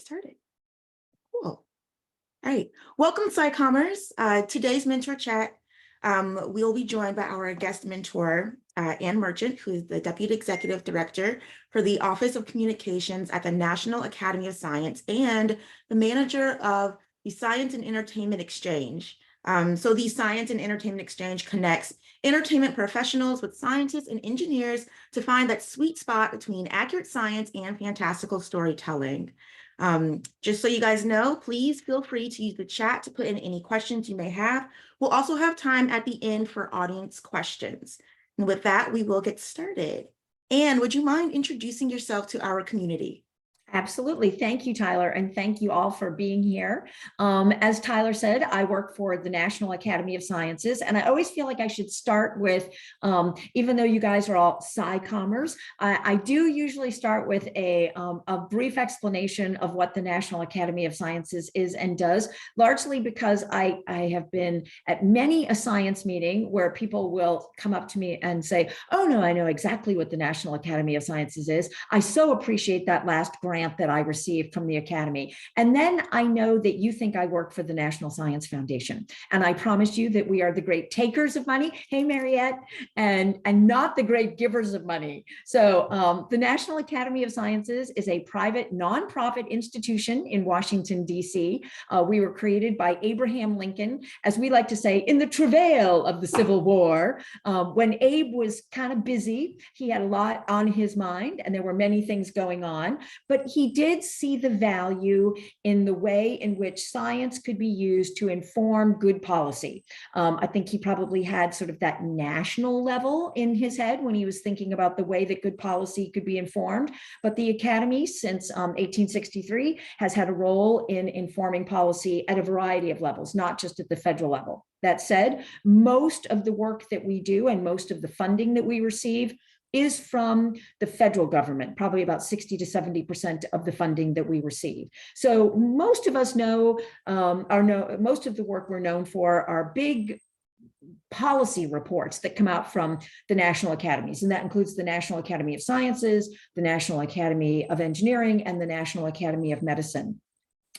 Started. Cool. All right. Welcome, SciCommers. Today's mentor chat, we'll be joined by our guest mentor, Ann Merchant, who is the Deputy Executive Director for the Office of Communications at the National Academy of Science and the manager of the Science and Entertainment Exchange. So the Science and Entertainment Exchange connects entertainment professionals with scientists and engineers to find that sweet spot between accurate science and fantastical storytelling. Just so you guys know, please feel free to use the chat to put in any questions you may have. We'll also have time at the end for audience questions. And with that, we will get started. Anne, would you mind introducing yourself to our community? Absolutely. Thank you, Tyler. And thank you all for being here. As Tyler said, I work for the National Academy of Sciences, and I always feel like I should start with, even though you guys are all SciCommers, I do usually start with a brief explanation of what the National Academy of Sciences is and does, largely because I have been at many a science meeting where people will come up to me and say, oh no, I know exactly what the National Academy of Sciences is. I so appreciate that last grant that I received from the Academy. And then I know that you think I work for the National Science Foundation. And I promise you that we are the great takers of money, hey, Mariette, and not the great givers of money. So the National Academy of Sciences is a private nonprofit institution in Washington, D.C. We were created by Abraham Lincoln, as we like to say, in the travail of the Civil War. When Abe was kind of busy, he had a lot on his mind, and there were many things going on, but he did see the value in the way in which science could be used to inform good policy. I think he probably had sort of that national level in his head when he was thinking about the way that good policy could be informed. But the Academy, since 1863, has had a role in informing policy at a variety of levels, not just at the federal level. That said, most of the work that we do and most of the funding that we receive is from the federal government, probably about 60 to 70% of the funding that we receive. So most of us know, most of the work we're known for are big policy reports that come out from the national academies. And that includes the National Academy of Sciences, the National Academy of Engineering, and the National Academy of Medicine.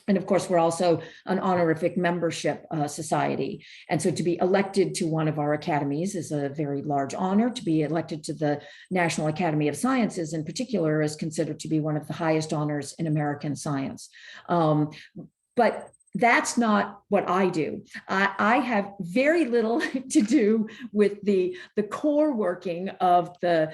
And of course, we're also an honorific membership society. And so to be elected to one of our academies is a very large honor. To be elected to the National Academy of Sciences in particular is considered to be one of the highest honors in American science. But that's not what I do. I have very little to do with the core working of the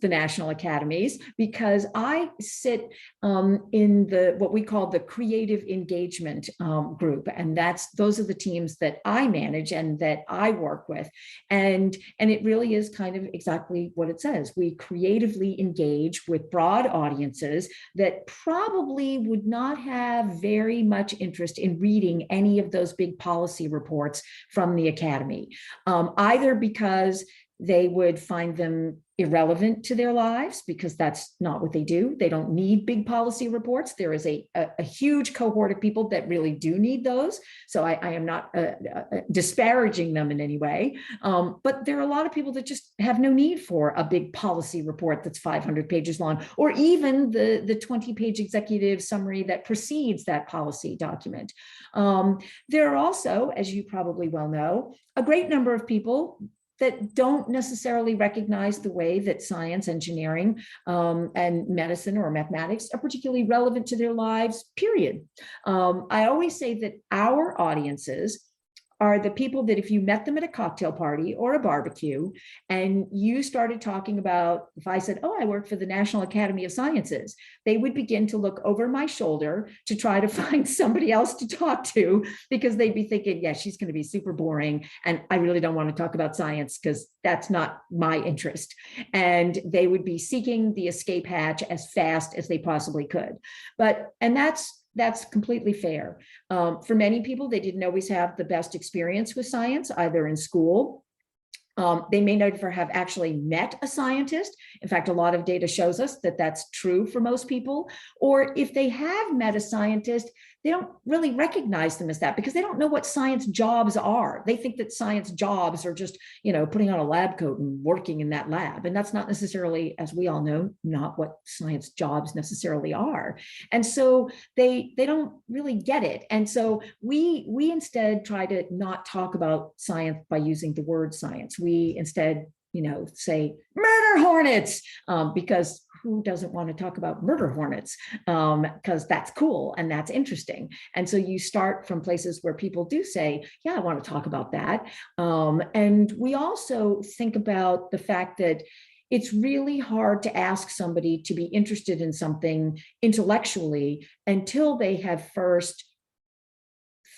national academies, because I sit in what we call the creative engagement group, and those are the teams that I manage and that I work with, and it really is kind of exactly what it says. We creatively engage with broad audiences that probably would not have very much interest in reading any of those big policy reports from the Academy, either because they would find them irrelevant to their lives, because that's not what they do. They don't need big policy reports. There is a huge cohort of people that really do need those. So I am not disparaging them in any way. But there are a lot of people that just have no need for a big policy report that's 500 pages long, or even the 20-page executive summary that precedes that policy document. There are also, as you probably well know, a great number of people that don't necessarily recognize the way that science, engineering, and medicine or mathematics are particularly relevant to their lives, period. I always say that our audiences are the people that if you met them at a cocktail party or a barbecue and you started talking about, if I said, oh, I work for the National Academy of Sciences, they would begin to look over my shoulder to try to find somebody else to talk to, because they'd be thinking, yeah, she's going to be super boring. And I really don't want to talk about science because that's not my interest. And they would be seeking the escape hatch as fast as they possibly could. And that's completely fair. For many people, they didn't always have the best experience with science, either in school They may never have actually met a scientist. In fact, a lot of data shows us that that's true for most people. Or if they have met a scientist, they don't really recognize them as that because they don't know what science jobs are. They think that science jobs are just, putting on a lab coat and working in that lab. And that's not necessarily, as we all know, not what science jobs necessarily are. And so they don't really get it. And so we instead try to not talk about science by using the word science. We instead, say murder hornets, because who doesn't want to talk about murder hornets? Because that's cool and that's interesting. And so you start from places where people do say, yeah, I want to talk about that. And we also think about the fact that it's really hard to ask somebody to be interested in something intellectually until they have first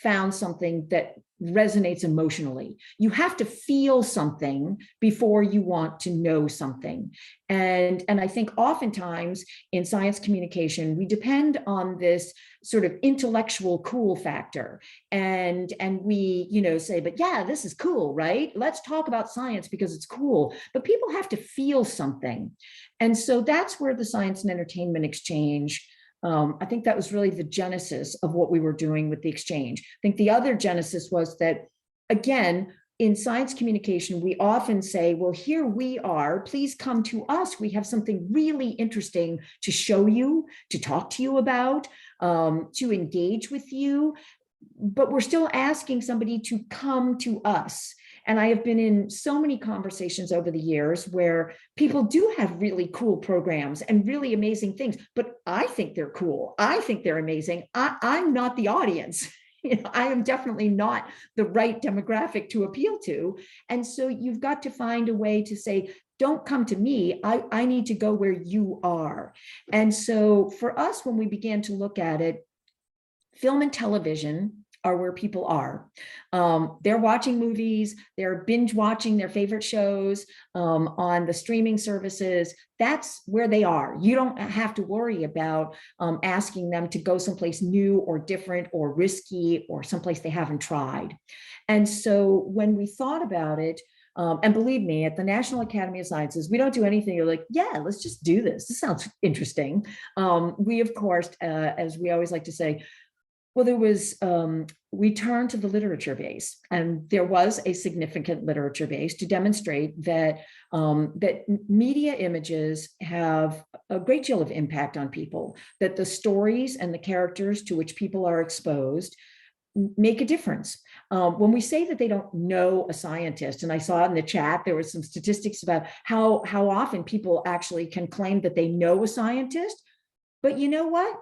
found something that resonates emotionally. You have to feel something before you want to know something. And I think oftentimes in science communication, we depend on this sort of intellectual cool factor. And we, say, but yeah, this is cool, right? Let's talk about science because it's cool. But people have to feel something. And so that's where the science and entertainment exchange, I think that was really the genesis of what we were doing with the exchange. I think the other genesis was that, again, in science communication, we often say, well, here we are, please come to us. We have something really interesting to show you, to talk to you about, to engage with you. But we're still asking somebody to come to us. And I have been in so many conversations over the years where people do have really cool programs and really amazing things, but I think they're cool. I think they're amazing. I'm not the audience. I am definitely not the right demographic to appeal to. And so you've got to find a way to say, don't come to me. I need to go where you are. And so for us, when we began to look at it, film and television are where people are. They're watching movies, they're binge watching their favorite shows on the streaming services. That's where they are. You don't have to worry about asking them to go someplace new or different or risky or someplace they haven't tried. And so when we thought about it, and believe me, at the National Academy of Sciences, we don't do anything. You're like, yeah, let's just do this. This sounds interesting. We, of course, as we always like to say, well, there was, we turned to the literature base, and there was a significant literature base to demonstrate that, that media images have a great deal of impact on people, that the stories and the characters to which people are exposed make a difference. When we say that they don't know a scientist, and I saw in the chat, there were some statistics about how often people actually can claim that they know a scientist, but you know what?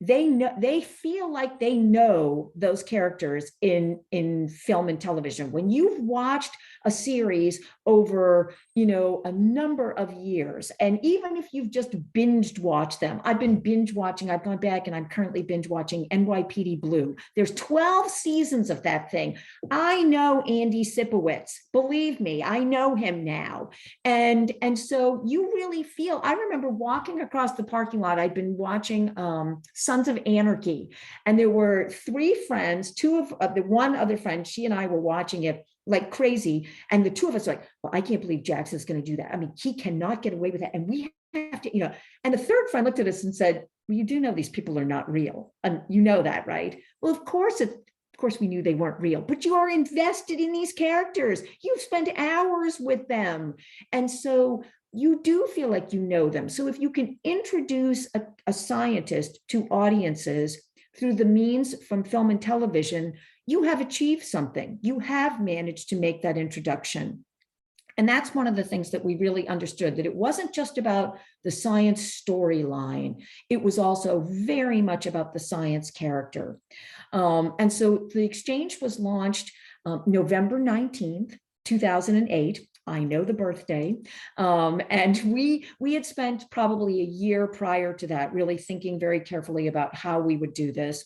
They feel like they know those characters in film and television. When you've watched a series over, a number of years, and even if you've just binged watched them, I've been binge watching, I've gone back and I'm currently binge watching NYPD Blue. There's 12 seasons of that thing. I know Andy Sipowicz, believe me, I know him now. And so you really feel, I remember walking across the parking lot, I'd been watching Sons of Anarchy, and there were three friends, two of the one other friend, she and I were watching it like crazy, and the two of us were like, well, I can't believe Jackson's going to do that. I mean, he cannot get away with that, and we have to, and the third friend looked at us and said, well, you do know these people are not real, and you know that, right? Well, of course we knew they weren't real, but you are invested in these characters. You've spent hours with them, and so you do feel like you know them. So if you can introduce a scientist to audiences through the means from film and television, you have achieved something. You have managed to make that introduction. And that's one of the things that we really understood, that it wasn't just about the science storyline. It was also very much about the science character. And so the exchange was launched November 19th, 2008. I know the birthday. And we had spent probably a year prior to that really thinking very carefully about how we would do this.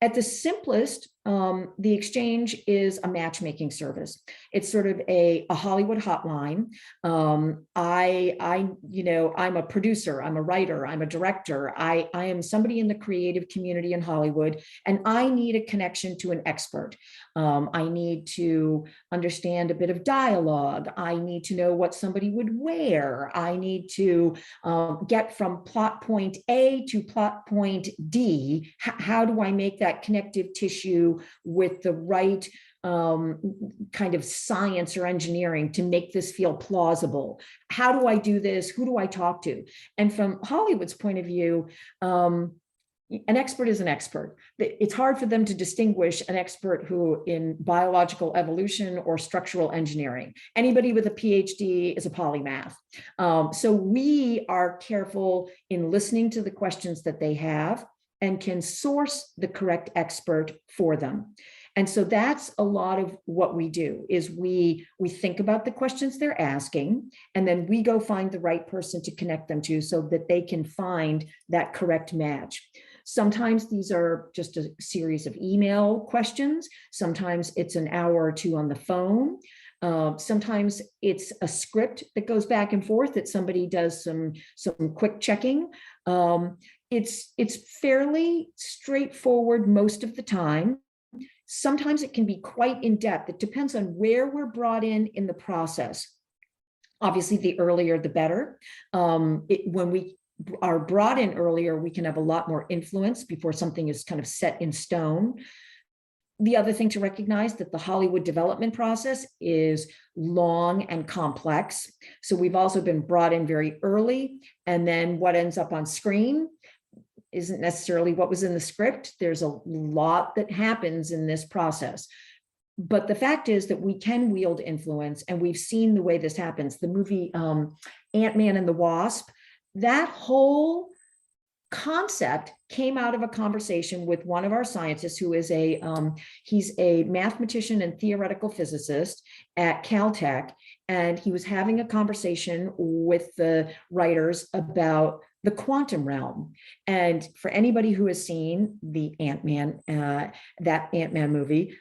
At the simplest the Exchange is a matchmaking service. It's sort of a Hollywood hotline. I'm a producer, I'm a writer, I'm a director. I am somebody in the creative community in Hollywood, and I need a connection to an expert. I need to understand a bit of dialogue. I need to know what somebody would wear. I need to get from plot point A to plot point D. How do I make that connective tissue with the right kind of science or engineering to make this feel plausible? How do I do this? Who do I talk to? And from Hollywood's point of view, an expert is an expert. It's hard for them to distinguish an expert who in biological evolution or structural engineering. Anybody with a PhD is a polymath. So we are careful in listening to the questions that they have and can source the correct expert for them. And so that's a lot of what we do is we think about the questions they're asking, and then we go find the right person to connect them to so that they can find that correct match. Sometimes these are just a series of email questions. Sometimes it's an hour or two on the phone. Sometimes it's a script that goes back and forth that somebody does some quick checking. It's fairly straightforward most of the time. Sometimes it can be quite in-depth. It depends on where we're brought in the process. Obviously, the earlier, the better. When we are brought in earlier, we can have a lot more influence before something is kind of set in stone. The other thing to recognize that the Hollywood development process is long and complex. So we've also been brought in very early, and then what ends up on screen isn't necessarily what was in the script. There's a lot that happens in this process. But the fact is that we can wield influence, and we've seen the way this happens. The movie Ant-Man and the Wasp, that whole concept came out of a conversation with one of our scientists who is he's a mathematician and theoretical physicist at Caltech, and he was having a conversation with the writers about the quantum realm. And for anybody who has seen the Ant-Man, that Ant-Man movie,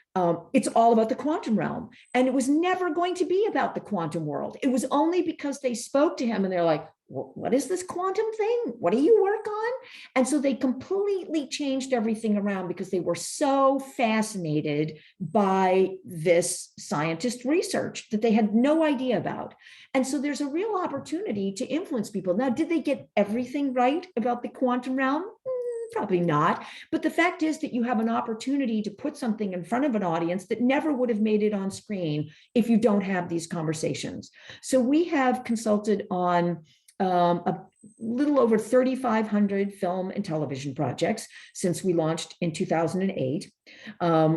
it's all about the quantum realm. And it was never going to be about the quantum world. It was only because they spoke to him and they're like, what is this quantum thing? What do you work on? And so they completely changed everything around because they were so fascinated by this scientist research that they had no idea about. And so there's a real opportunity to influence people. Now, did they get everything right about the quantum realm? Probably not. But the fact is that you have an opportunity to put something in front of an audience that never would have made it on screen if you don't have these conversations. So we have consulted on a little over 3,500 film and television projects since we launched in 2008,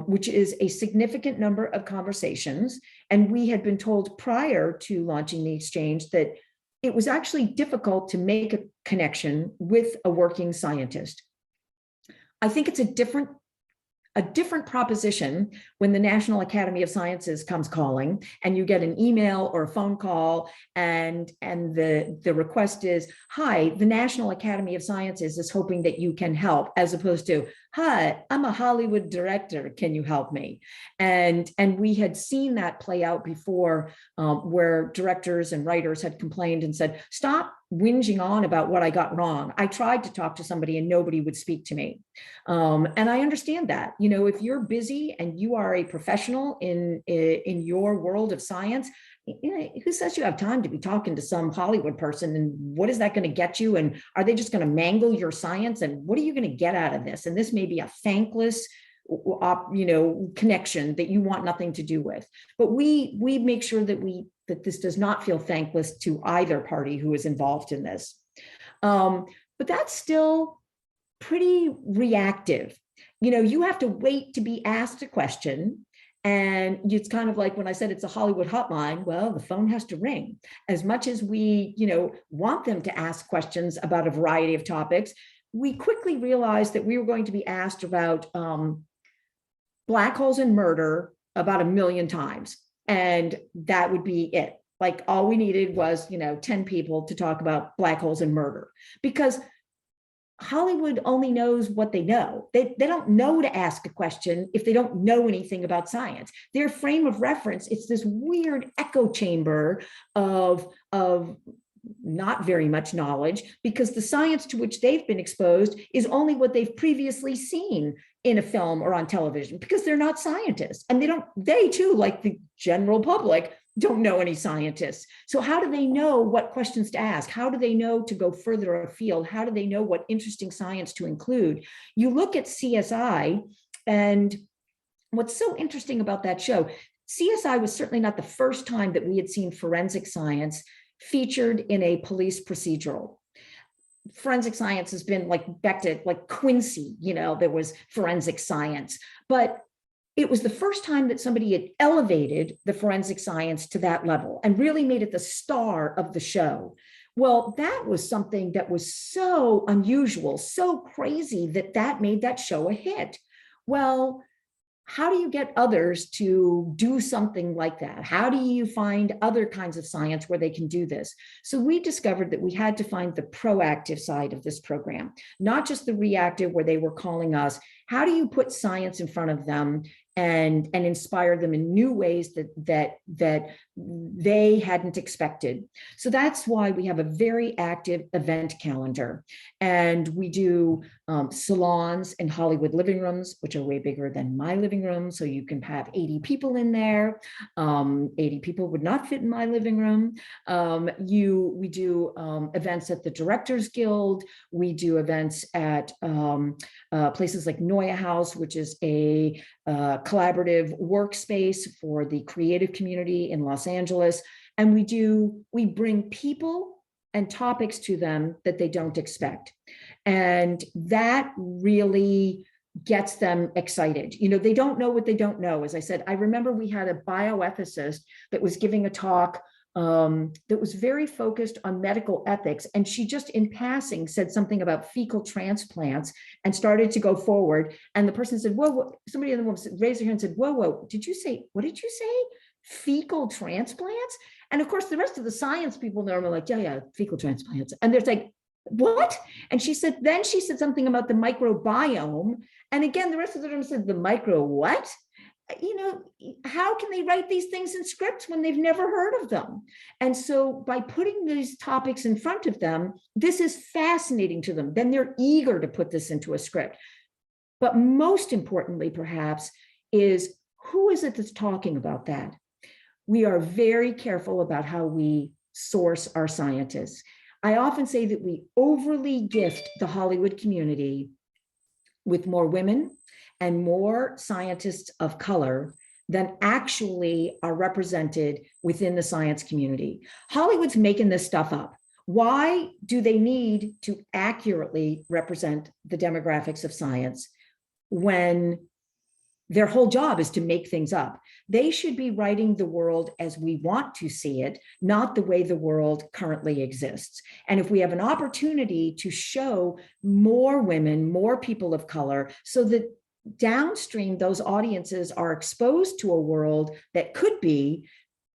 which is a significant number of conversations. And we had been told prior to launching the Exchange that it was actually difficult to make a connection with a working scientist. I think it's a different proposition when the National Academy of Sciences comes calling and you get an email or a phone call and the request is, hi, the National Academy of Sciences is hoping that you can help, as opposed to, hi, I'm a Hollywood director, can you help me? And we had seen that play out before, where directors and writers had complained and said, stop whinging on about what I got wrong. I tried to talk to somebody and nobody would speak to me. And I understand that, you know, if you're busy and you are a professional in your world of science, you know, who says you have time to be talking to some Hollywood person, and what is that going to get you? And are they just going to mangle your science? And what are you going to get out of this? And this may be a thankless, you know, connection that you want nothing to do with. But we make sure that this does not feel thankless to either party who is involved in this. But that's still pretty reactive. You know, you have to wait to be asked a question. And it's kind of like when I said it's a Hollywood hotline, well, the phone has to ring. As much as we, you know, want them to ask questions about a variety of topics, we quickly realized that we were going to be asked about black holes and murder about 1 million times. And that would be it. Like all we needed was, you know, 10 people to talk about black holes and murder, because Hollywood only knows what they know. They don't know to ask a question if they don't know anything about science. Their frame of reference, it's this weird echo chamber of not very much knowledge, because the science to which they've been exposed is only what they've previously seen in a film or on television, because they're not scientists. And they too, like the general public, don't know any scientists. So how do they know what questions to ask? How do they know to go further afield? How do they know what interesting science to include? You look at CSI, and what's so interesting about that show, CSI was certainly not the first time that we had seen forensic science featured in a police procedural. Forensic science has been like back to like Quincy, there was forensic science, but it was the first time that somebody had elevated the forensic science to that level and really made it the star of the show. Well, that was something that was so unusual, so crazy that made that show a hit. Well, how do you get others to do something like that? How do you find other kinds of science where they can do this? So we discovered that we had to find the proactive side of this program, not just the reactive where they were calling us. How do you put science in front of them and inspire them in new ways that they hadn't expected? So that's why we have a very active event calendar. And we do salons and Hollywood living rooms, which are way bigger than my living room. So you can have 80 people in there. 80 people would not fit in my living room. We do events at the Directors Guild. We do events at places like Noya House, which is a collaborative workspace for the creative community in Los Angeles. And we bring people and topics to them that they don't expect. And that really gets them excited. They don't know what they don't know. As I said, I remember we had a bioethicist that was giving a talk that was very focused on medical ethics. And she just in passing said something about fecal transplants and started to go forward. And the person said, whoa, somebody in the room raised their hand and said, whoa, what did you say? Fecal transplants? And of course, the rest of the science people know are like, yeah, fecal transplants. And there's like, what? And she said something about the microbiome. And again, the rest of the room said, the micro what? How can they write these things in scripts when they've never heard of them? And so by putting these topics in front of them, this is fascinating to them. Then they're eager to put this into a script. But most importantly, perhaps, is who is it that's talking about that? We are very careful about how we source our scientists. I often say that we overly gift the Hollywood community with more women and more scientists of color than actually are represented within the science community. Hollywood's making this stuff up. Why do they need to accurately represent the demographics of science when their whole job is to make things up? They should be writing the world as we want to see it, not the way the world currently exists. And if we have an opportunity to show more women, more people of color, so that downstream those audiences are exposed to a world that could be,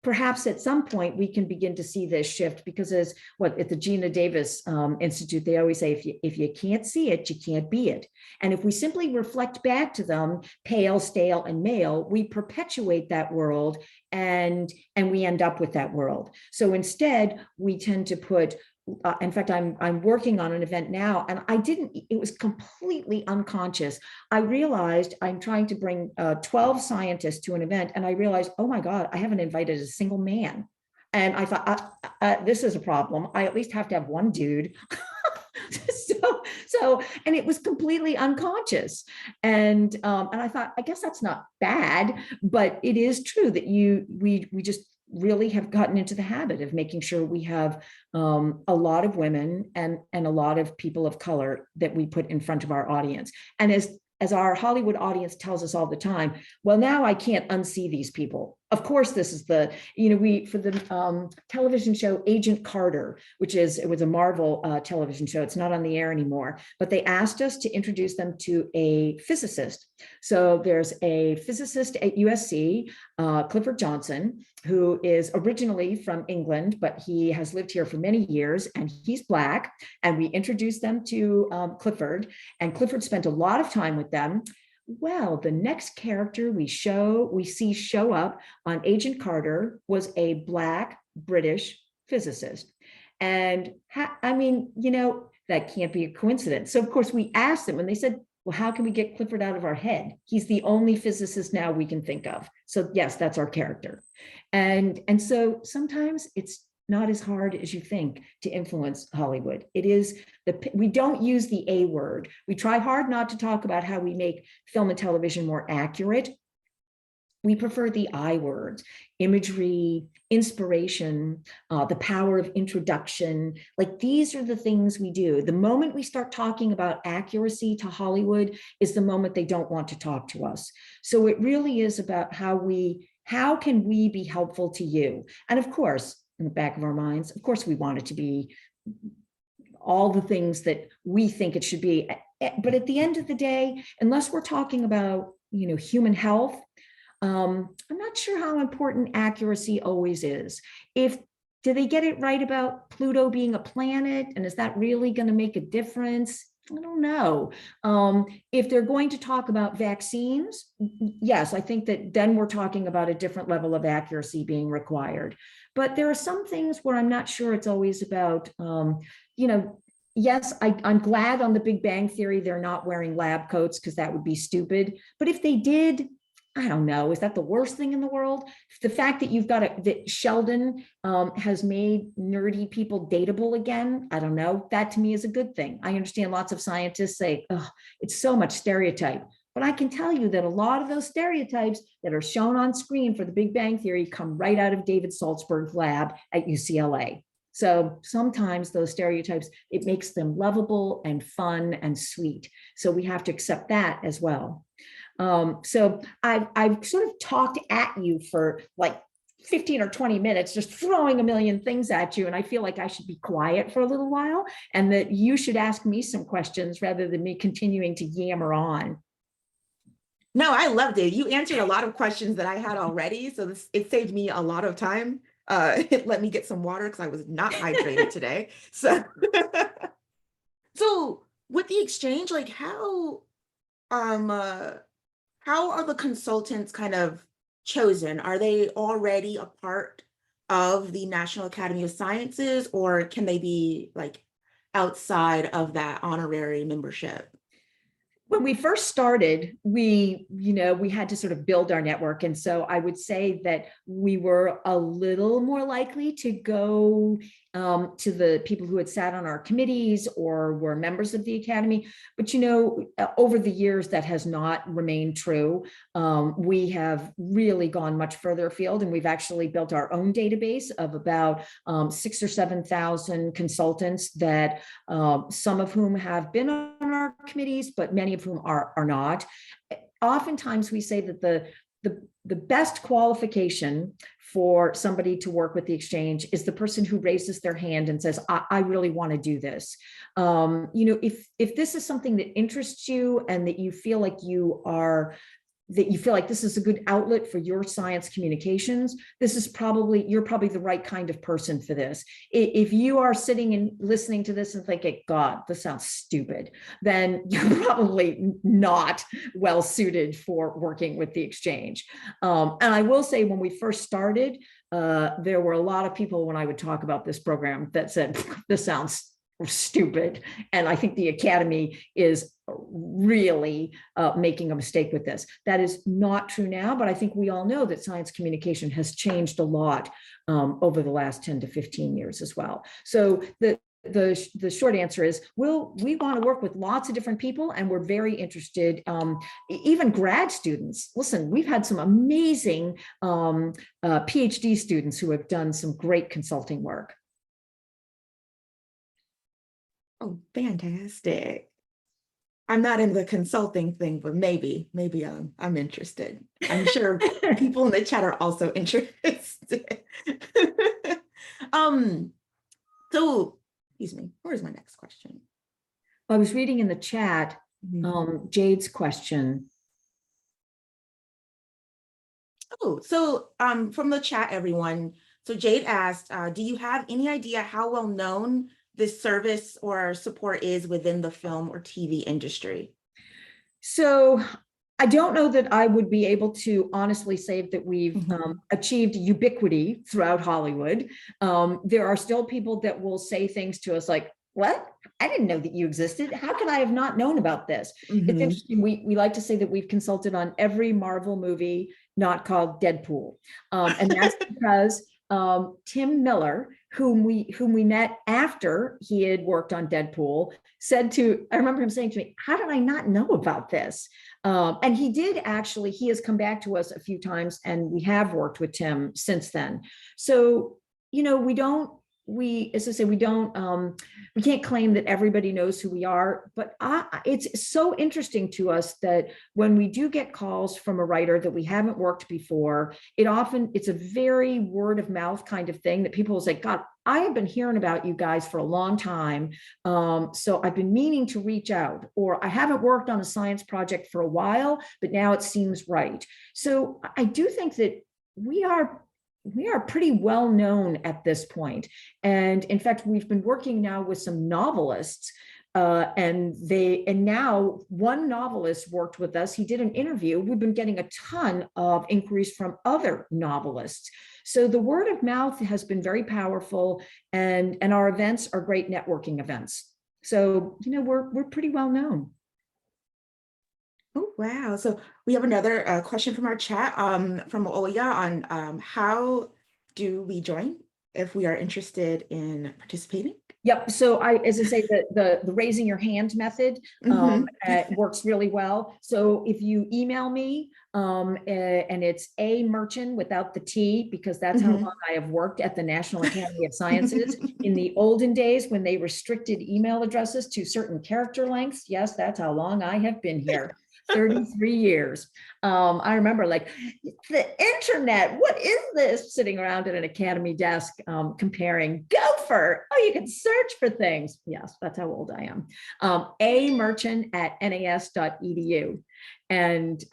perhaps at some point we can begin to see this shift, because at the Gina Davis Institute, they always say, if you can't see it, you can't be it. And if we simply reflect back to them, pale, stale, and male, we perpetuate that world and we end up with that world. So instead, we tend to put, in fact, I'm working on an event now, and it was completely unconscious. I realized I'm trying to bring 12 scientists to an event, and I realized, oh my God, I haven't invited a single man. And I thought, this is a problem. I at least have to have one dude. And it was completely unconscious. And I thought, I guess that's not bad, but it is true that we just really have gotten into the habit of making sure we have a lot of women and a lot of people of color that we put in front of our audience. And as our Hollywood audience tells us all the time, well, now I can't unsee these people. Of course, this is the, for the television show Agent Carter, it was a Marvel television show. It's not on the air anymore, but they asked us to introduce them to a physicist. So there's a physicist at USC, Clifford Johnson, who is originally from England, but he has lived here for many years, and he's Black. And we introduced them to Clifford, and Clifford spent a lot of time with them. Well, the next character we see show up on Agent Carter was a Black British physicist. And that can't be a coincidence. So of course we asked them, and they said, well, how can we get Clifford out of our head? He's the only physicist now we can think of. So yes, that's our character. And so sometimes it's not as hard as you think to influence Hollywood. We don't use the A word. We try hard not to talk about how we make film and television more accurate. We prefer the I words: imagery, inspiration, the power of introduction. Like, these are the things we do. The moment we start talking about accuracy to Hollywood is the moment they don't want to talk to us. So it really is about how can we be helpful to you? And of course, in the back of our minds, of course, we want it to be all the things that we think it should be. But at the end of the day, unless we're talking about, human health, I'm not sure how important accuracy always is. Do they get it right about Pluto being a planet? And is that really going to make a difference? I don't know. If they're going to talk about vaccines, yes, I think that then we're talking about a different level of accuracy being required. But there are some things where I'm not sure it's always about, yes, I'm glad on the Big Bang Theory they're not wearing lab coats, because that would be stupid. But if they did, I don't know, is that the worst thing in the world? The fact that that Sheldon has made nerdy people dateable again, I don't know, that to me is a good thing. I understand lots of scientists say, oh, it's so much stereotype. But I can tell you that a lot of those stereotypes that are shown on screen for the Big Bang Theory come right out of David Saltzberg's lab at UCLA. So sometimes those stereotypes, it makes them lovable and fun and sweet. So we have to accept that as well. So I've sort of talked at you for like 15 or 20 minutes, just throwing a million things at you. And I feel like I should be quiet for a little while, and that you should ask me some questions rather than me continuing to yammer on. No, I loved it. You answered a lot of questions that I had already. So it saved me a lot of time. It let me get some water because I was not hydrated today. So, so with the exchange, like how are the consultants kind of chosen? Are they already a part of the National Academy of Sciences, or can they be like outside of that honorary membership? When we first started, we had to sort of build our network. And so I would say that we were a little more likely to go to the people who had sat on our committees or were members of the Academy. But, over the years, that has not remained true. We have really gone much further afield, and we've actually built our own database of about 6,000 or 7,000 consultants that some of whom have been on our committees, but many of whom are not. Oftentimes we say that the best qualification for somebody to work with the exchange is the person who raises their hand and says, I really want to do this. If this is something that interests you and that you feel like this is a good outlet for your science communications, you're probably the right kind of person for this. If you are sitting and listening to this and thinking, God, this sounds stupid, then you're probably not well suited for working with the exchange. And I will say, when we first started, there were a lot of people when I would talk about this program that said, this sounds stupid. And I think the Academy is really making a mistake with this. That is not true now, but I think we all know that science communication has changed a lot over the last 10 to 15 years as well. So the short answer is, we want to work with lots of different people, and we're very interested, even grad students. Listen, we've had some amazing PhD students who have done some great consulting work. Oh, fantastic. I'm not in the consulting thing, but maybe I'm interested. I'm sure people in the chat are also interested. Um, so, excuse me, where's my next question? I was reading in the chat, Jade's question. Oh, so from the chat, everyone. So Jade asked, do you have any idea how well known this service or support is within the film or TV industry? So I don't know that I would be able to honestly say that we've achieved ubiquity throughout Hollywood. There are still people that will say things to us like, what? I didn't know that you existed. How could I have not known about this? It's interesting. We like to say that we've consulted on every Marvel movie not called Deadpool. And that's because Tim Miller, whom we met after he had worked on Deadpool, said to, I remember him saying to me, how did I not know about this? And he did actually, he has come back to us a few times and we have worked with Tim since then. So, you know, as I say, we can't claim that everybody knows who we are, but it's so interesting to us that when we do get calls from a writer that we haven't worked before, it's a very word of mouth kind of thing that people will say, God, I have been hearing about you guys for a long time. So I've been meaning to reach out, or I haven't worked on a science project for a while, but now it seems right. So I do think that we are pretty well known at this point. And in fact, we've been working now with some novelists and now one novelist worked with us. He did an interview. We've been getting a ton of inquiries from other novelists. So the word of mouth has been very powerful, and our events are great networking events. So, you know, we're pretty well known. Oh, wow. So we have another question from our chat from Oya on how do we join if we are interested in participating? Yep. So as I say, the raising your hand method works really well. So if you email me and it's a merchant without the T, because that's how long I have worked at the National Academy of Sciences. In the olden days when they restricted email addresses to certain character lengths. Yes, that's how long I have been here. 33 years. I remember like the internet, what is this? Sitting around at an academy desk comparing Gopher. Oh, you can search for things. Yes, that's how old I am. A merchant at nas.edu. And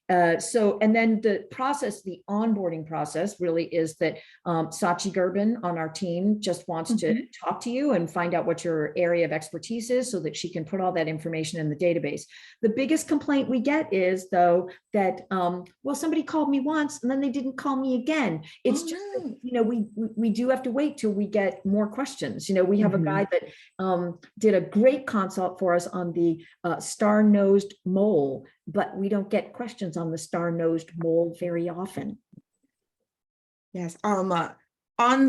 and then the onboarding process really is that Sachi Gerben on our team just wants to talk to you and find out what your area of expertise is so that she can put all that information in the database. The biggest complaint we get is though that, well, somebody called me once and then they didn't call me again. It's just, you know, we do have to wait till we get more questions. You know, we have a guy that did a great consult for us on the star-nosed mole, but we don't get questions on the star-nosed mole very often. Yes. On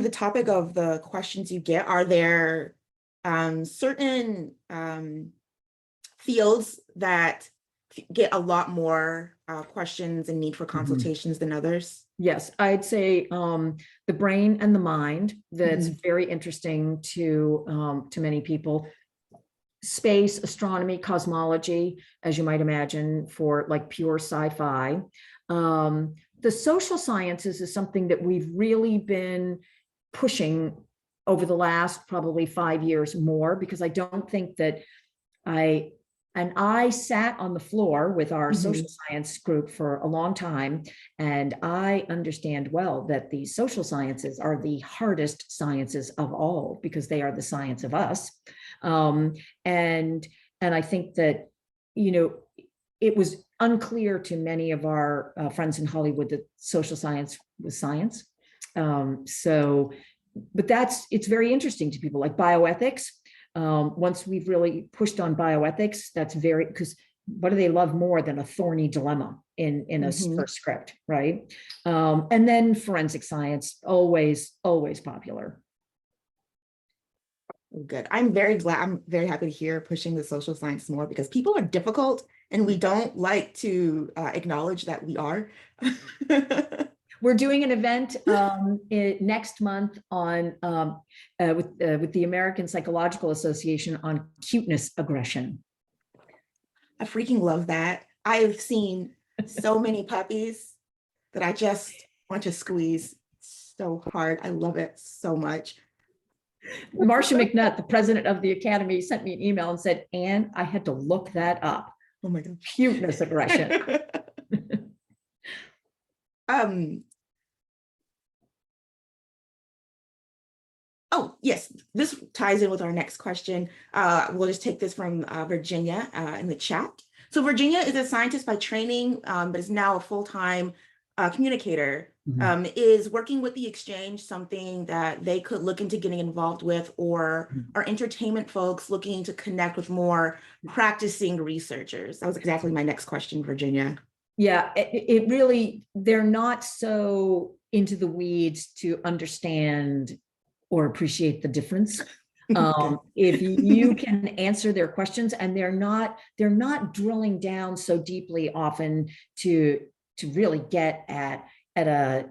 the topic of the questions you get, are there certain fields that get a lot more questions and need for consultations than others? Yes, I'd say the brain and the mind, that's very interesting to many people. Space, astronomy, cosmology, as you might imagine, for like pure sci-fi. The social sciences is something that we've really been pushing over the last probably 5 years more, because I don't think that I sat on the floor with our social science group for a long time, and I understand well that the social sciences are the hardest sciences of all because they are the science of us. And I think that, you know, it was unclear to many of our friends in Hollywood that social science was science. But it's very interesting to people like bioethics. Once we've really pushed on bioethics, that's because what do they love more than a thorny dilemma in a first script, right? And then forensic science, always popular. Good. I'm very happy to hear pushing the social science more, because people are difficult and we don't like to acknowledge that we are. We're doing an event next month on with the American Psychological Association on cuteness aggression. I freaking love that. I have seen so many puppies that I just want to squeeze so hard. I love it so much. Marcia McNutt, the president of the Academy, sent me an email and said, Anne, I had to look that up. Oh my God. Cuteness aggression. um, Oh, yes, this ties in with our next question. We'll just take this from Virginia in the chat. So Virginia is a scientist by training, but is now a full-time communicator. Is working with the exchange something that they could look into getting involved with, or are entertainment folks looking to connect with more practicing researchers? That was exactly my next question, Virginia. Yeah, it really, they're not so into the weeds to understand or appreciate the difference. If you can answer their questions, and they're not drilling down so deeply often to really get at a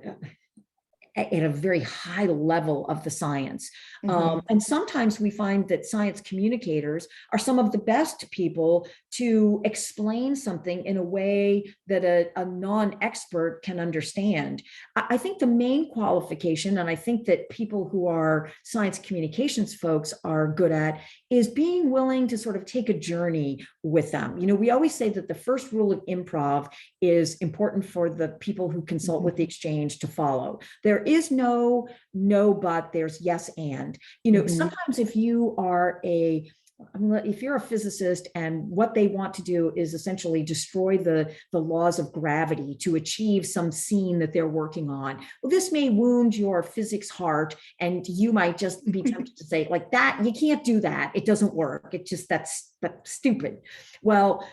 very high level of the science. And sometimes we find that science communicators are some of the best people to explain something in a way that a non-expert can understand. I think the main qualification, and I think that people who are science communications folks are good at, is being willing to sort of take a journey with them. You know, we always say that the first rule of improv is important for the people who consult with the exchange to follow. There is no but, there's yes and. You know, sometimes if you are if you're a physicist and what they want to do is essentially destroy the laws of gravity to achieve some scene that they're working on, well, this may wound your physics heart, and you might just be tempted to say, like, that, you can't do that, it doesn't work, it just, that's stupid. Well,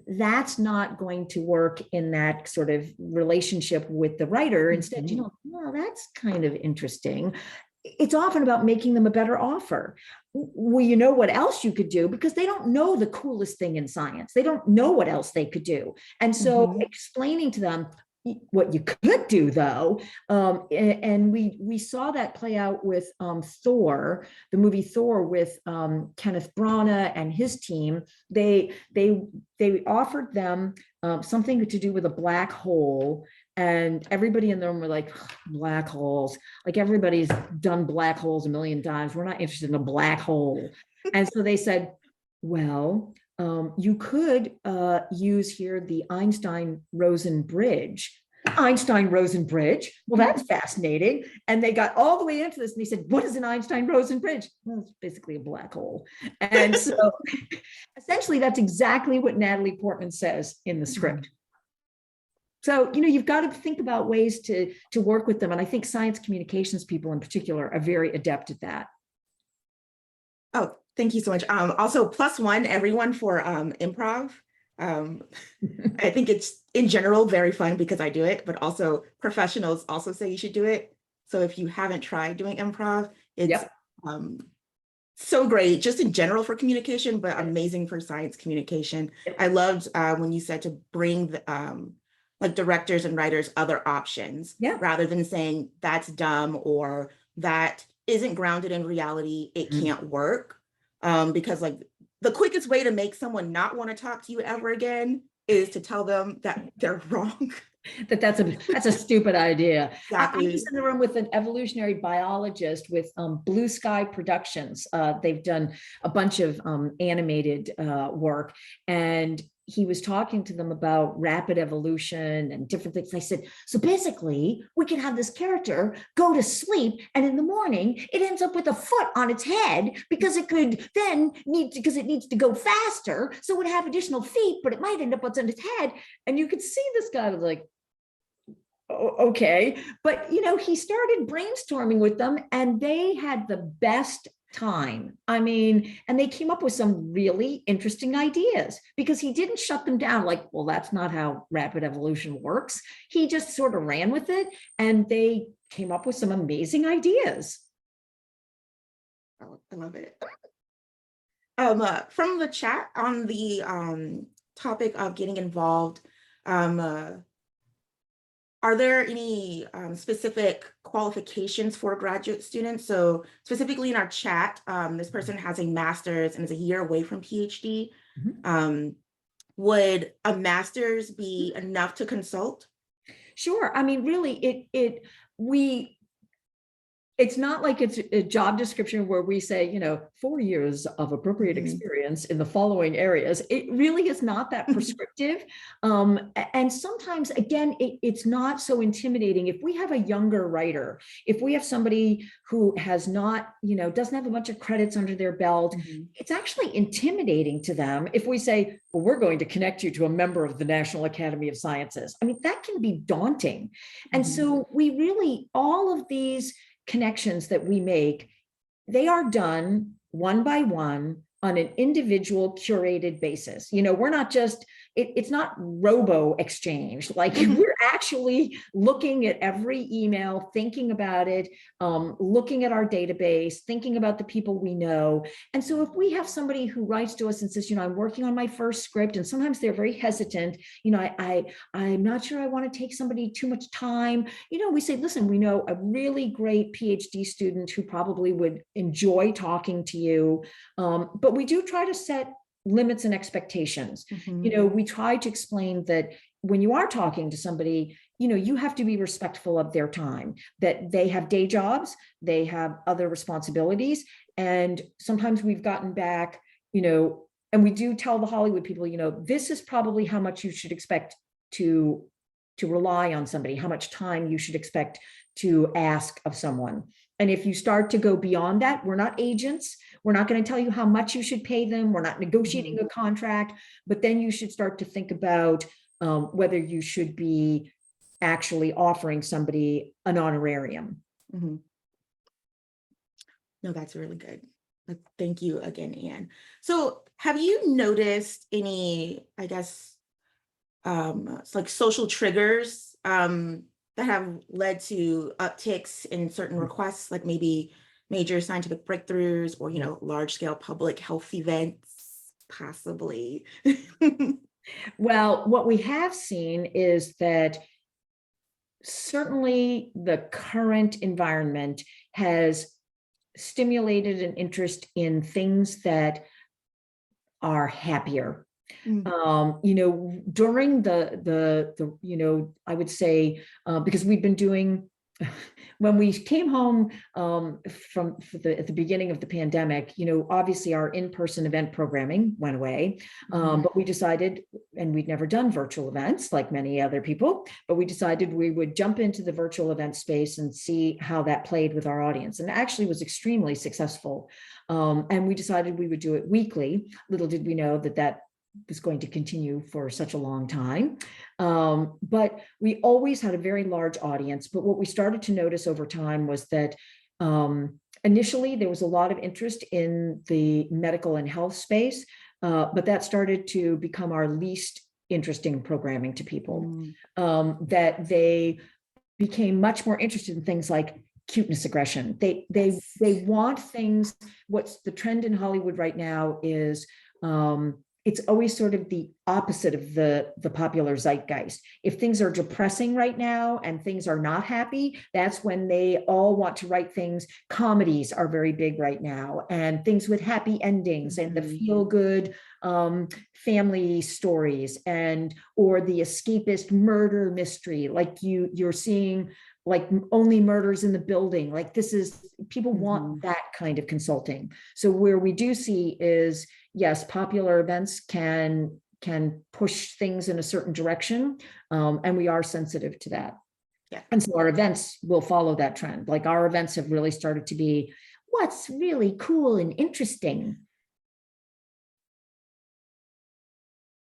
that's not going to work in that sort of relationship with the writer. Instead, you know, well, that's kind of interesting. It's often about making them a better offer. Well, you know what else you could do, because they don't know the coolest thing in science. They don't know what else they could do. And so explaining to them what you could do, though, and we saw that play out with Thor, the movie Thor, with Kenneth Branagh and his team. They offered them something to do with a black hole, and everybody in the room were like, black holes, like, everybody's done black holes a million times, we're not interested in a black hole. And so they said, well, you could use here the Einstein-Rosen bridge. Einstein-Rosen bridge. Well, that's fascinating. And they got all the way into this, and they said, what is an Einstein-Rosen bridge? Well, it's basically a black hole. And so essentially, that's exactly what Natalie Portman says in the script. So, you know, you've got to think about ways to work with them. And I think science communications people in particular are very adept at that. Oh, thank you so much. Also, +1 everyone for improv. I think it's in general very fun because I do it, but also professionals also say you should do it. So if you haven't tried doing improv, it's so great just in general for communication, but amazing for science communication. I loved when you said to bring the, like, directors and writers other options, rather than saying that's dumb or that isn't grounded in reality, it can't work. Because, like, the quickest way to make someone not want to talk to you ever again is to tell them that they're wrong. That's a stupid idea. Exactly. I was in the room with an evolutionary biologist with Blue Sky Productions. They've done a bunch of animated work, and he was talking to them about rapid evolution and different things. I said, so basically, we can have this character go to sleep, and in the morning, it ends up with a foot on its head because it could then because it needs to go faster. So it would have additional feet, but it might end up what's on its head. And you could see this guy was like, okay. But, you know, he started brainstorming with them, and they had the best time. I mean, and they came up with some really interesting ideas, because he didn't shut them down like, well, that's not how rapid evolution works. He just sort of ran with it, and they came up with some amazing ideas. Oh, I love it. From the chat on the topic of getting involved, are there any specific qualifications for graduate students? So specifically in our chat, this person has a master's and is a year away from PhD. would a master's be enough to consult? Sure. I mean, really, it's not like it's a job description where we say, 4 years of appropriate experience in the following areas. It really is not that prescriptive. And sometimes, again, it's not so intimidating. If we have a younger writer, if we have somebody who has not, doesn't have a bunch of credits under their belt, it's actually intimidating to them if we say, well, we're going to connect you to a member of the National Academy of Sciences. I mean, that can be daunting. And so we really, all of these connections that we make, they are done one by one on an individual curated basis. We're not just, it's not robo exchange. Like we're actually looking at every email, thinking about it, looking at our database, thinking about the people we know. And so if we have somebody who writes to us and says, I'm working on my first script, and sometimes they're very hesitant, I'm not sure I want to take somebody too much time. We say, listen, we know a really great PhD student who probably would enjoy talking to you. But we do try to set limits and expectations. We try to explain that when you are talking to somebody, you have to be respectful of their time, that they have day jobs, they have other responsibilities. And sometimes we've gotten back, and we do tell the Hollywood people, this is probably how much you should expect to rely on somebody, how much time you should expect to ask of someone. And if you start to go beyond that, we're not agents. We're not going to tell you how much you should pay them. We're not negotiating a contract, but then you should start to think about whether you should be actually offering somebody an honorarium. No, that's really good. Thank you again, Anne. So have you noticed any, I guess, it's like social triggers that have led to upticks in certain requests, like maybe major scientific breakthroughs or, large scale public health events, possibly? Well, what we have seen is that certainly the current environment has stimulated an interest in things that are happier. During the I would say, because we've been doing, when we came home at the beginning of the pandemic, obviously our in-person event programming went away, but we decided, and we'd never done virtual events like many other people, but we decided we would jump into the virtual event space and see how that played with our audience. And it actually was extremely successful. And we decided we would do it weekly. Little did we know that was going to continue for such a long time. But we always had a very large audience. But what we started to notice over time was that initially there was a lot of interest in the medical and health space, but that started to become our least interesting programming to people, that they became much more interested in things like cuteness aggression. They want things. What's the trend in Hollywood right now is it's always sort of the opposite of the popular zeitgeist. If things are depressing right now and things are not happy, that's when they all want to write things. Comedies are very big right now, and things with happy endings and the feel-good family stories, or the escapist murder mystery, like you're seeing, like Only Murders in the Building. Like people want that kind of consulting. So where we do see is, yes, popular events can push things in a certain direction, and we are sensitive to that. Yeah. And so our events will follow that trend. Like our events have really started to be what's really cool and interesting.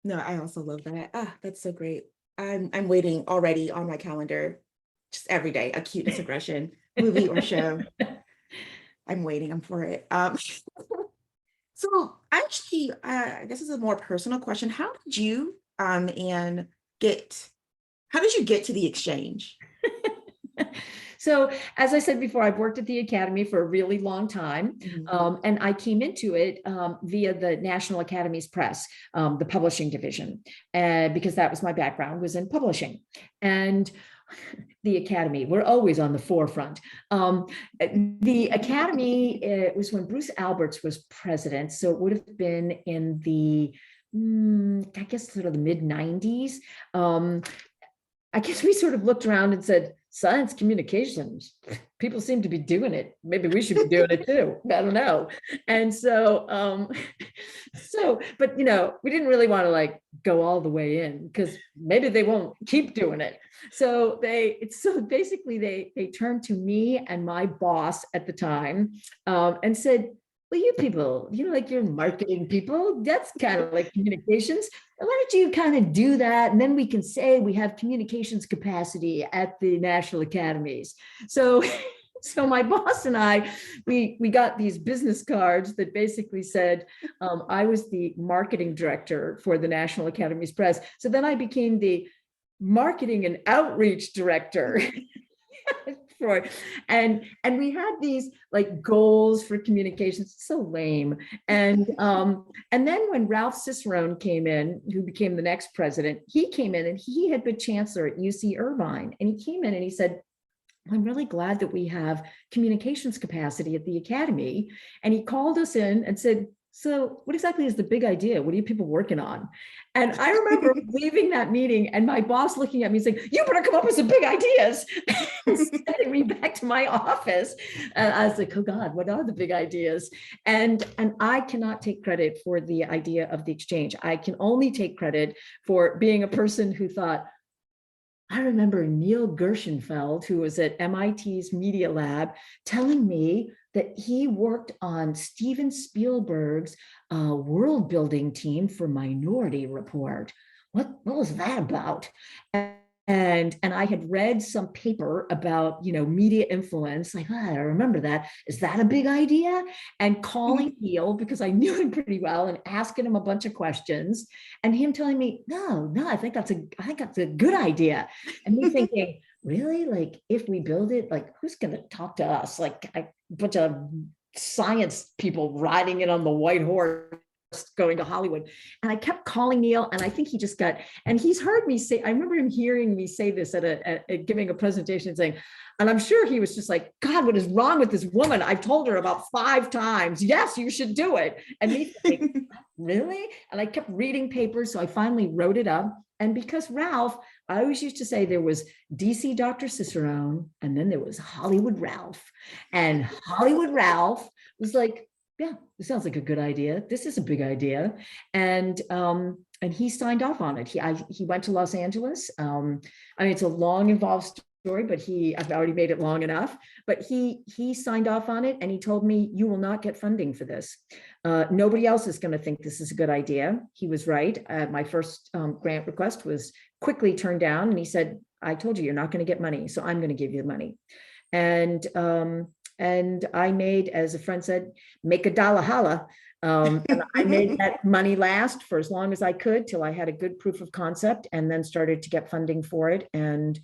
No, I also love that. That's so great. I'm waiting already on my calendar, just every day, a cuteness aggression movie or show. I'm waiting. I'm for it. So actually, I guess it's a more personal question. How did you how did you get to the exchange? So, as I said before, I've worked at the Academy for a really long time, and I came into it via the National Academies Press, the publishing division, because that was my background, was in publishing. And the Academy, we're always on the forefront. The Academy, it was when Bruce Alberts was president, so it would have been in the I guess sort of the mid 90s. I guess we sort of looked around and said, science communications, people seem to be doing it. Maybe we should be doing it too. I don't know. And so, but we didn't really want to like go all the way in because maybe they won't keep doing it. So basically they turned to me and my boss at the time and said, well, you people, like you're marketing people, that's kind of like communications. Why don't you kind of do that? And then we can say we have communications capacity at the National Academies. So, so my boss and I, we got these business cards that basically said I was the marketing director for the National Academies Press. So then I became the marketing and outreach director. And we had these like goals for communications. It's so lame. And then when Ralph Cicerone came in, who became the next president, he came in and he had been chancellor at UC Irvine, and he came in and he said, I'm really glad that we have communications capacity at the academy. And he called us in and said, so what exactly is the big idea? What are you people working on? And I remember leaving that meeting and my boss looking at me saying, you better come up with some big ideas, and sending me back to my office. And I was like, oh God, what are the big ideas? And I cannot take credit for the idea of the exchange. I can only take credit for being a person who thought, I remember Neil Gershenfeld, who was at MIT's Media Lab, telling me that he worked on Steven Spielberg's world building team for Minority Report. What was that about? And I had read some paper about, media influence. Like, I remember that. Is that a big idea? And calling Neil, because I knew him pretty well, and asking him a bunch of questions, and him telling me, no, I think that's a good idea. And me thinking, really? Like, if we build it, like, who's going to talk to us? Like a bunch of science people riding in on the white horse going to Hollywood. And I kept calling Neil, and I think he just and he's heard me say, I remember him hearing me say this at giving a presentation, saying, and I'm sure he was just like, God, what is wrong with this woman? I've told her about 5 times, yes, you should do it. And me thinking, really? And I kept reading papers. So I finally wrote it up. And because Ralph, I always used to say there was DC Dr. Cicerone, and then there was Hollywood Ralph. And Hollywood Ralph was like, yeah, it sounds like a good idea. This is a big idea. And he signed off on it. He went to Los Angeles. It's a long, involved story, but I've already made it long enough. But he signed off on it, and he told me, you will not get funding for this. Nobody else is going to think this is a good idea. He was right. My first grant request was quickly turned down, and he said, I told you, you're not going to get money, so I'm going to give you the money. And I made, as a friend said, make a dollar holla. And I made that money last for as long as I could, till I had a good proof of concept, and then started to get funding for it. And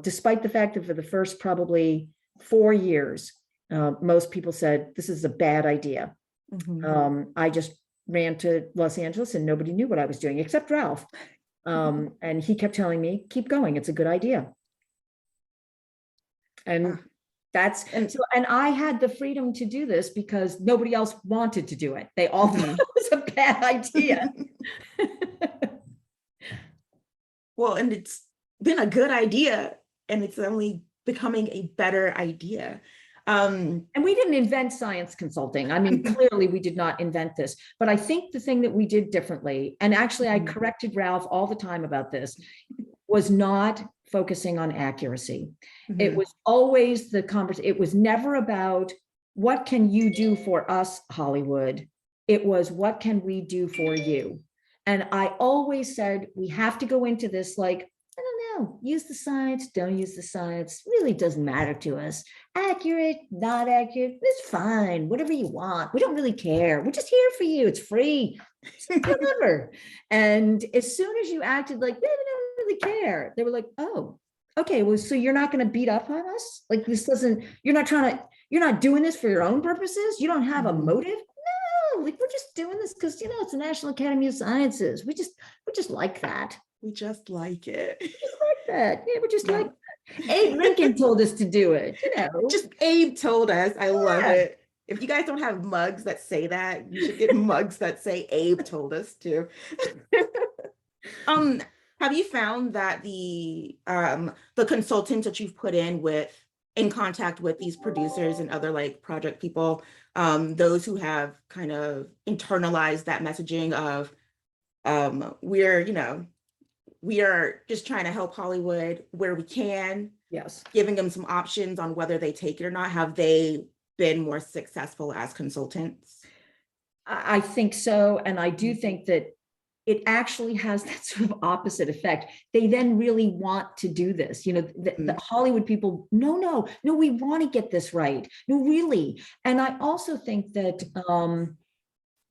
despite the fact that for the first probably 4 years, most people said, this is a bad idea. I just ran to Los Angeles and nobody knew what I was doing except Ralph. And he kept telling me, keep going, it's a good idea. And and I had the freedom to do this because nobody else wanted to do it. They all thought it was a bad idea. Well, and it's been a good idea, and it's only becoming a better idea. And we didn't invent science consulting. I mean, clearly we did not invent this, but I think the thing that we did differently, and actually I corrected Ralph all the time about this, was not focusing on accuracy. It was always the conversation. It was never about what can you do for us, Hollywood? It was what can we do for you? And I always said, we have to go into this like, I don't know, use the science, don't use the science, really doesn't matter to us. Accurate, not accurate, it's fine, whatever you want. We don't really care. We're just here for you. It's free, whatever. And as soon as you acted like, we don't really care, they were like, oh, okay, well, so you're not going to beat up on us? Like, this doesn't, you're not doing this for your own purposes? You don't have a motive? No, like, we're just doing this because, it's the National Academy of Sciences. We just like that. We just like it. We just like that. Yeah, we just like that. Abe Lincoln told us to do it, Just Abe told us. I love it. If you guys don't have mugs that say that, you should get mugs that say Abe told us to. Um, have you found that the consultants that you've put in contact with these producers and other like project people, those who have kind of internalized that messaging of we are just trying to help Hollywood where we can, Yes. giving them some options on whether they take it or not, have they been more successful as consultants? I think so. And I do think that it actually has that sort of opposite effect. They then really want to do this. The Hollywood people, no, we want to get this right. No, really. And I also think that,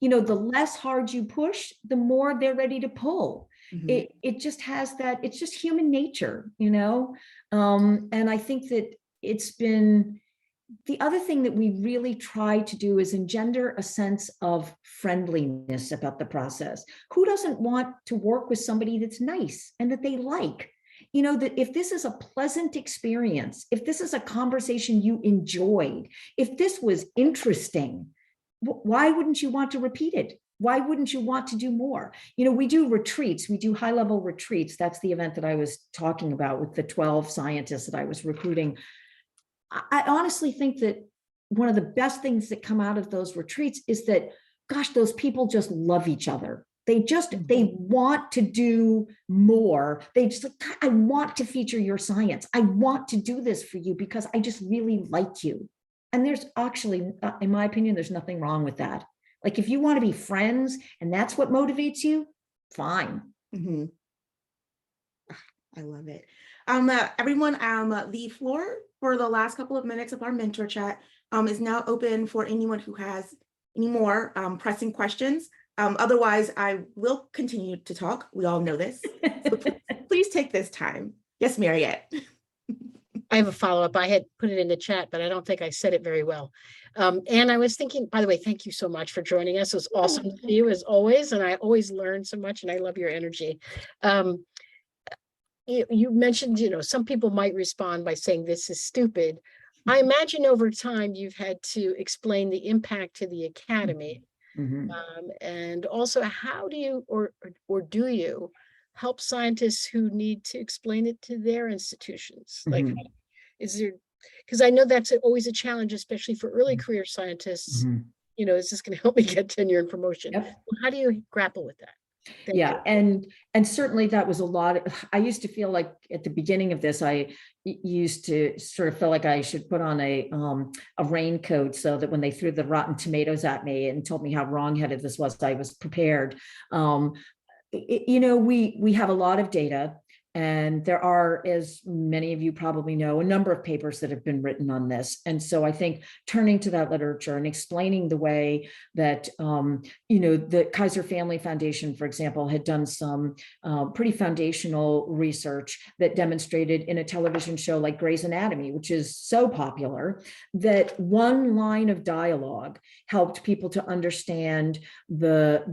the less hard you push, the more they're ready to pull. Mhm. It just has that, it's just human nature, and I think that it's been, the other thing that we really try to do is engender a sense of friendliness about the process. Who doesn't want to work with somebody that's nice and that they like? That if this is a pleasant experience, if this is a conversation you enjoyed, if this was interesting, why wouldn't you want to repeat it? Why wouldn't you want to do more? We do retreats, we do high level retreats. That's the event that I was talking about with the 12 scientists that I was recruiting. I honestly think that one of the best things that come out of those retreats is that, gosh, those people just love each other. They want to do more. They just like, I want to feature your science. I want to do this for you because I just really like you. And there's actually, in my opinion, there's nothing wrong with that. Like if you want to be friends and that's what motivates you, fine. Mm-hmm. I love it. Everyone, the floor for the last couple of minutes of our mentor chat is now open for anyone who has any more pressing questions. Otherwise, I will continue to talk. We all know this. So please take this time. Yes, Mariette. I have a follow-up. I had put it in the chat, but I don't think I said it very well. And I was thinking, by the way, thank you so much for joining us. It was awesome to see you as always. And I always learn so much and I love your energy. You mentioned, some people might respond by saying this is stupid. I imagine over time you've had to explain the impact to the academy. And also how do you, or do you help scientists who need to explain it to their institutions? Like, is there, because I know that's always a challenge, especially for early career scientists. Is this going to help me get tenure and promotion? Yep. Well, how do you grapple with that? Thank Yeah, you. and certainly that was a lot. I used to feel like at the beginning of this, I used to sort of feel like I should put on a raincoat so that when they threw the rotten tomatoes at me and told me how wrongheaded this was, I was prepared. We have a lot of data. And there are, as many of you probably know, a number of papers that have been written on this. And so I think turning to that literature and explaining the way that, the Kaiser Family Foundation, for example, had done some pretty foundational research that demonstrated in a television show like Grey's Anatomy, which is so popular, that one line of dialogue helped people to understand the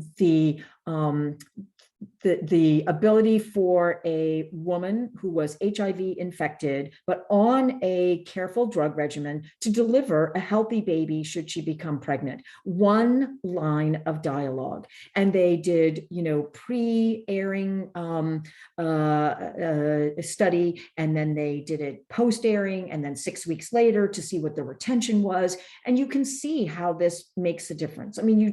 ability for a woman who was HIV infected, but on a careful drug regimen to deliver a healthy baby should she become pregnant. One line of dialogue. And they did, pre-airing study, and then they did it post-airing, and then 6 weeks later to see what the retention was. And you can see how this makes a difference. I mean,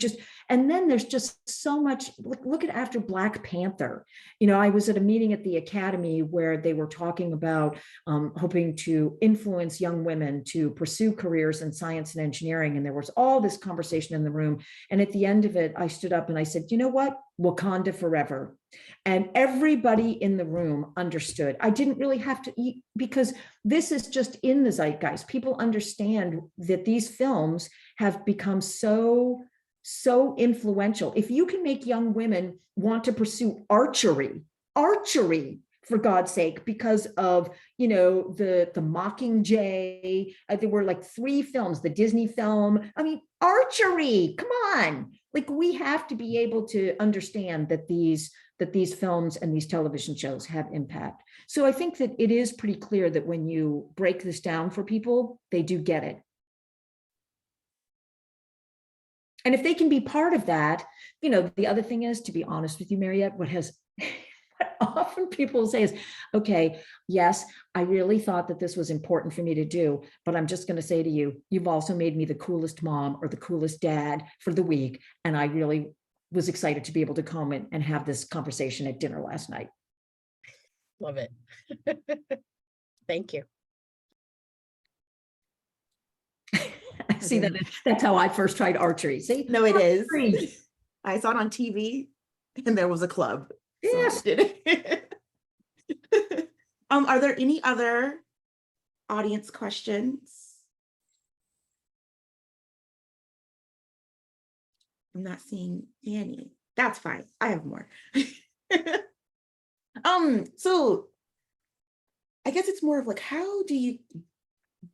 and then there's just so much, look at after Black Panther. I was at a meeting at the Academy where they were talking about hoping to influence young women to pursue careers in science and engineering. And there was all this conversation in the room. And at the end of it, I stood up and I said, you know what? Wakanda forever. And everybody in the room understood. I didn't really have to eat because this is just in the zeitgeist. People understand that these films have become so influential. If you can make young women want to pursue archery, for God's sake, because of, the Mockingjay, there were like 3 films, the Disney film. I mean, archery, come on. Like we have to be able to understand that these films and these television shows have impact. So I think that it is pretty clear that when you break this down for people, they do get it. And if they can be part of that, you know, the other thing is, to be honest with you, Mariette, what often people say is, okay, yes, I really thought that this was important for me to do, but I'm just going to say to you, you've also made me the coolest mom or the coolest dad for the week. And I really was excited to be able to come and have this conversation at dinner last night. Love it. Thank you. I see that that's how I first tried archery. See? No, it archery. is. I saw it on TV and there was a club. So Yes. I did it. Are there any other audience questions? I'm not seeing any. That's fine. I have more. So I guess it's more of like, how do you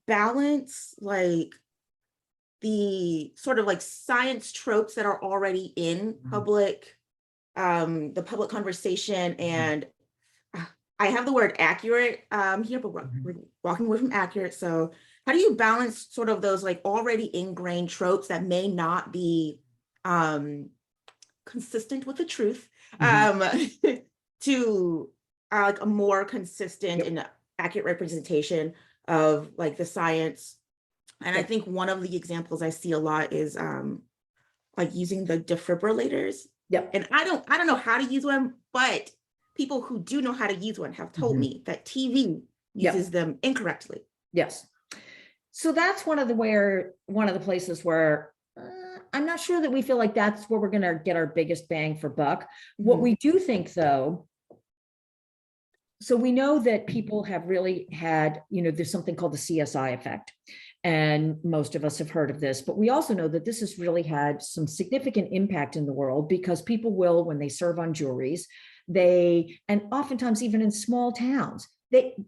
balance like the sort of like science tropes that are already in public, the public conversation, and I have the word accurate here, but we're walking away from accurate. So how do you balance sort of those like already ingrained tropes that may not be consistent with the truth to like a more consistent and accurate representation of like the science? And I think one of the examples I see a lot is like using the defibrillators. Yep. And I don't know how to use one, but people who do know how to use one have told me that TV uses them incorrectly. Yes. So that's one of the places where I'm not sure that we feel like that's where we're going to get our biggest bang for buck. What we do think, though, so we know that people have really had, you know, there's something called the CSI effect. And most of us have heard of this, but we also know that this has really had some significant impact in the world, because people will, when they serve on juries, and oftentimes even in small towns,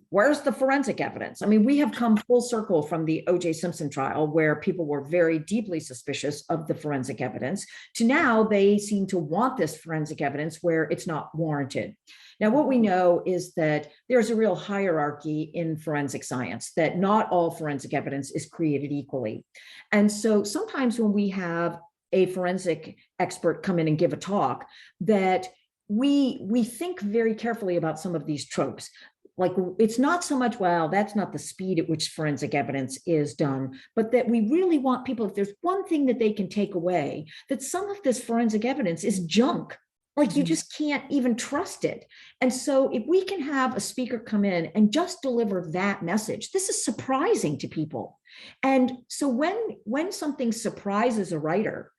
where's the forensic evidence? I mean, we have come full circle from the O.J. Simpson trial, where people were very deeply suspicious of the forensic evidence, to now they seem to want this forensic evidence where it's not warranted. Now, what we know is that there's a real hierarchy in forensic science, that not all forensic evidence is created equally. And so sometimes when we have a forensic expert come in and give a talk, that we think very carefully about some of these tropes. Like, it's not so much, well, that's not the speed at which forensic evidence is done, but that we really want people, if there's one thing that they can take away, that some of this forensic evidence is junk. Like, you just can't even trust it. And so if we can have a speaker come in and just deliver that message, this is surprising to people. And so when something surprises a writer,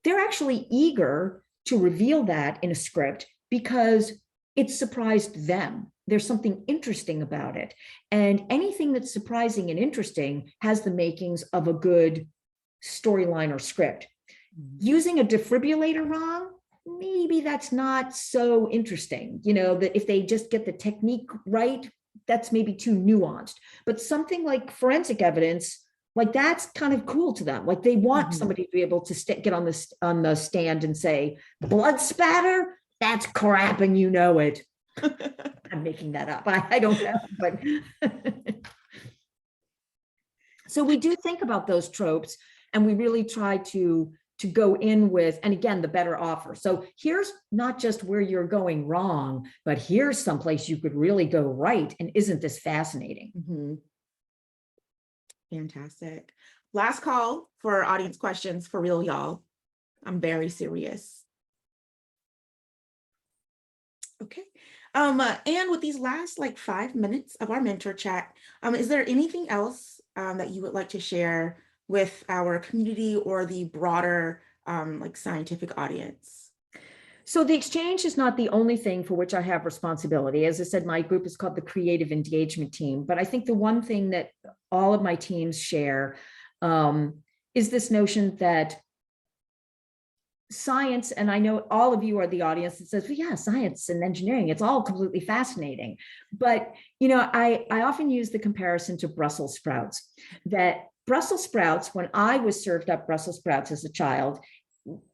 they're actually eager to reveal that in a script because it surprised them. There's something interesting about it. And anything that's surprising and interesting has the makings of a good storyline or script. Using a defibrillator wrong, maybe that's not so interesting. You know, that if they just get the technique right, that's maybe too nuanced. But something like forensic evidence, like, that's kind of cool to them. Like, they want somebody to be able to get on the stand and say, blood spatter, that's crap, and you know it. I'm making that up. I don't know, but so we do think about those tropes, and we really try to go in with, and again, the better offer. So here's not just where you're going wrong, but here's someplace you could really go right. And isn't this fascinating? Fantastic. Last call for audience questions, for real, y'all. I'm very serious. Okay. And with these last like 5 minutes of our mentor chat, is there anything else that you would like to share with our community or the broader like scientific audience? So the exchange is not the only thing for which I have responsibility. As I said, my group is called the Creative Engagement Team. But I think the one thing that all of my teams share is this notion that science, and I know all of you are the audience that says, well, yeah, science and engineering, it's all completely fascinating. But, you know, I often use the comparison to Brussels sprouts, that Brussels sprouts, when I was served up Brussels sprouts as a child,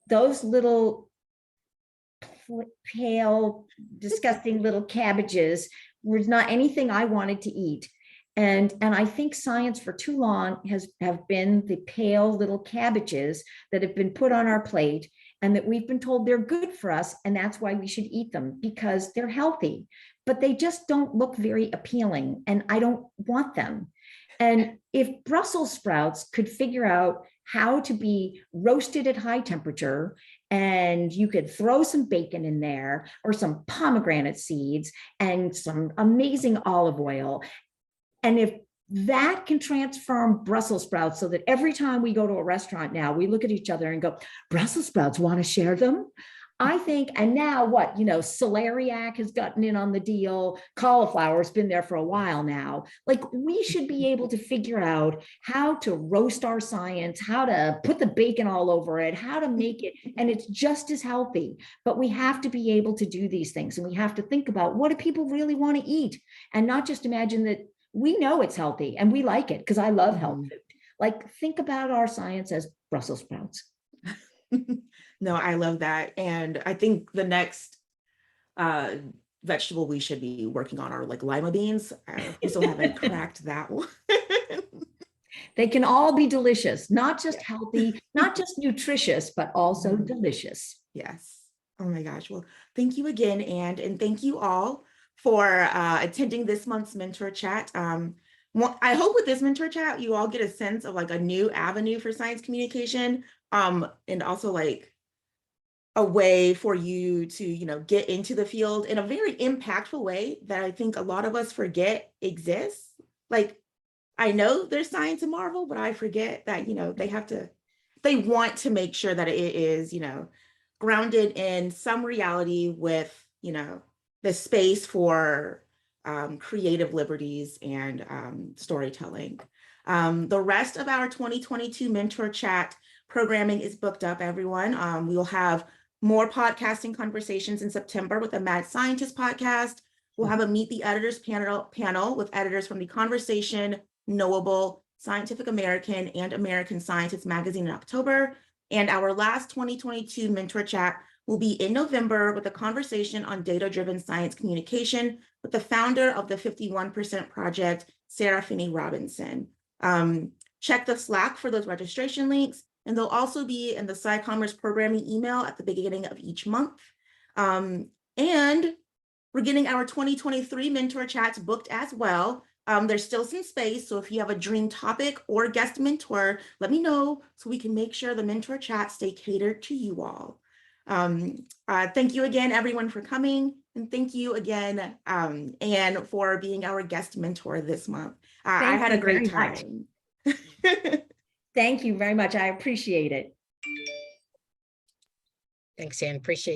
those little pale, disgusting little cabbages were not anything I wanted to eat. And I think science for too long have been the pale little cabbages that have been put on our plate, and that we've been told they're good for us, and that's why we should eat them because they're healthy, but they just don't look very appealing, and I don't want them. And if Brussels sprouts could figure out how to be roasted at high temperature, and you could throw some bacon in there or some pomegranate seeds and some amazing olive oil, and if that can transform Brussels sprouts so that every time we go to a restaurant now, we look at each other and go, Brussels sprouts, want to share them? I think, and now what, celeriac has gotten in on the deal. Cauliflower's been there for a while now. Like, we should be able to figure out how to roast our science, how to put the bacon all over it, how to make it, and it's just as healthy. But we have to be able to do these things, and we have to think about, what do people really want to eat? And not just imagine that we know it's healthy and we like it, because I love health food. Like, think about our science as Brussels sprouts. No, I love that. And I think the next vegetable we should be working on are like lima beans. We still haven't cracked that one. They can all be delicious, not just healthy, not just nutritious, but also delicious. Yes. Oh my gosh. Well, thank you again, Anne, and thank you all for attending this month's mentor chat. I hope with this mentor chat, you all get a sense of like a new avenue for science communication, and also like a way for you to, get into the field in a very impactful way that I think a lot of us forget exists. Like, I know there's science in Marvel, but I forget that, they want to make sure that it is, grounded in some reality with, the space for creative liberties and storytelling. The rest of our 2022 Mentor Chat programming is booked up, everyone. We will have more podcasting conversations in September with the Mad Scientist podcast. We'll have a Meet the Editors panel with editors from The Conversation, Knowable, Scientific American, and American Scientist magazine in October. And our last 2022 Mentor Chat will be in November with a conversation on data-driven science communication with the founder of the 51% Project, Sarah Finney Robinson. Check the Slack for those registration links, and they'll also be in the SciCommers programming email at the beginning of each month. And we're getting our 2023 Mentor Chats booked as well. There's still some space, so if you have a dream topic or guest mentor, let me know so we can make sure the Mentor Chats stay catered to you all. Thank you again, everyone, for coming. And thank you again, Anne, for being our guest mentor this month. I had a great time. Thank you very much. I appreciate it. Thanks, Anne. Appreciate it.